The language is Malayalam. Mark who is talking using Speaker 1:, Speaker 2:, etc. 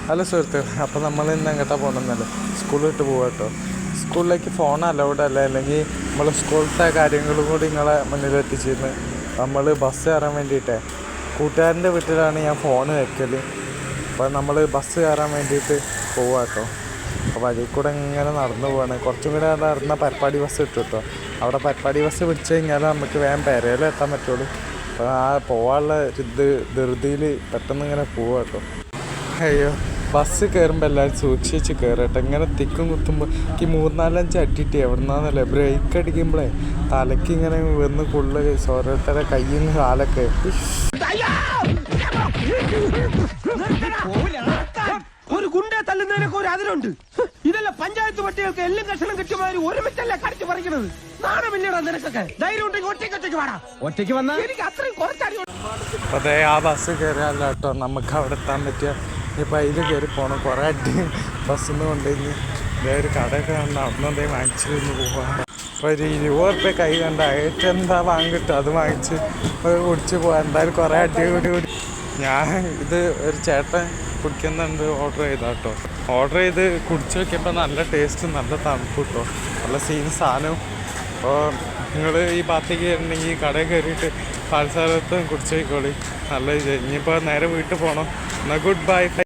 Speaker 1: ഹലോ സുഹൃത്തുക്കളെ, അപ്പോൾ നമ്മൾ ഇന്ന് എങ്ങോട്ടാണ് പോകണമെന്നല്ലേ, സ്കൂളിൽ വിട്ട് പോകാം കേട്ടോ. സ്കൂളിലേക്ക് ഫോൺ അലൗഡ് അല്ല, അല്ലെങ്കിൽ നമ്മൾ സ്കൂളിലത്തെ കാര്യങ്ങളും കൂടി നിങ്ങളെ മുന്നിൽ എത്തിച്ചിരുന്നു. നമ്മൾ ബസ് കയറാൻ വേണ്ടിയിട്ടേ കൂട്ടുകാരൻ്റെ വീട്ടിലാണ് ഞാൻ ഫോൺ വെക്കൽ. അപ്പോൾ നമ്മൾ ബസ് കയറാൻ വേണ്ടിയിട്ട് പോവാം കേട്ടോ. അപ്പോൾ വഴി കൂടെ ഇങ്ങനെ നടന്നു പോവാണ്. കുറച്ചും കൂടെ നടന്ന പരപ്പാടി ബസ് കിട്ടും കേട്ടോ. അവിടെ പരപ്പാടി ബസ് പിടിച്ച് കഴിഞ്ഞാൽ നമുക്ക് വേഗം പെരയിൽ എത്താൻ പറ്റുള്ളൂ. അപ്പോൾ ആ പോകാനുള്ള ധൃതിയിൽ പെട്ടെന്ന് ഇങ്ങനെ പോവാം കേട്ടോ. അയ്യോ, ബസ് കയറുമ്പോൾ എല്ലാവരും സൂക്ഷിച്ച് കയറട്ടെ. ഇങ്ങനെ തിക്കും കുത്തുമ്പോൾ എനിക്ക് 3-4-5 അടിയിട്ട് എവിടുന്നാന്നല്ലേ ബ്രേക്ക് അടിക്കുമ്പോഴേ തലയ്ക്ക് ഇങ്ങനെ വന്ന് കൊള്ളുക. ഓരോരുത്തരുടെ കയ്യിൽ നിന്ന് കാലൊക്കെ
Speaker 2: ഒരു ഗുണ്ട തല്ലുന്നതിനൊക്കെ ഒരു അതിരുണ്ട്. ഇതെല്ലാം പഞ്ചായത്ത് പട്ടികൾക്ക് എല്ലാം കഷണം കെട്ടിമാരി ഒരുമിച്ചല്ലേ കടിച്ചു പറിക്കുന്നത്. നാണമില്ലടാ നിനക്കൊക്കെ. ധൈര്യം ഉണ്ടെങ്കിൽ ഒറ്റയ്ക്ക് വേണം. ഒറ്റയ്ക്ക് വന്നാൽ എനിക്ക് അത്രയും കുറച്ചടി.
Speaker 1: അതെ, ആ ബസ് കയറിയല്ല കേട്ടോ നമുക്ക് അവിടെ എത്താൻ പറ്റിയ. ഇപ്പം അതിൽ കയറി പോകണം. കുറേ അടി ബസ്സിൽ നിന്ന് കൊണ്ടുകഴിഞ്ഞ് ഒരു കടയൊക്കെ നടന്നെന്തേ വാങ്ങിച്ചിരുന്ന് പോകാം. അപ്പോൾ ഒരു 20 റുപ്യ കൈ കണ്ട ഏറ്റവും എന്താ വാങ്ങിട്ട് അത് വാങ്ങിച്ച് കുടിച്ച് പോകാം. എന്തായാലും കുറേ അടി കൂടി ഞാൻ ഇത് ഒരു ചേട്ടൻ കുടിക്കുന്നുണ്ട് ഓർഡർ ചെയ്താൽ കേട്ടോ. ഓർഡർ ചെയ്ത് കുടിച്ച് നോക്കിയപ്പോൾ നല്ല ടേസ്റ്റ്, നല്ല തണുപ്പ് കേട്ടോ, നല്ല സീൻ സാധനവും. അപ്പോൾ നിങ്ങൾ ഈ ഭാഗത്തേക്ക് കയറിയിട്ടുണ്ടെങ്കിൽ കടയിൽ കയറിയിട്ട് പാൽസാരത്തും കുടിച്ച് പോയിക്കോളി. നല്ല ഇനിയിപ്പോൾ നേരെ വീട്ടിൽ പോകണം. എന്നാൽ ഗുഡ് ബൈ.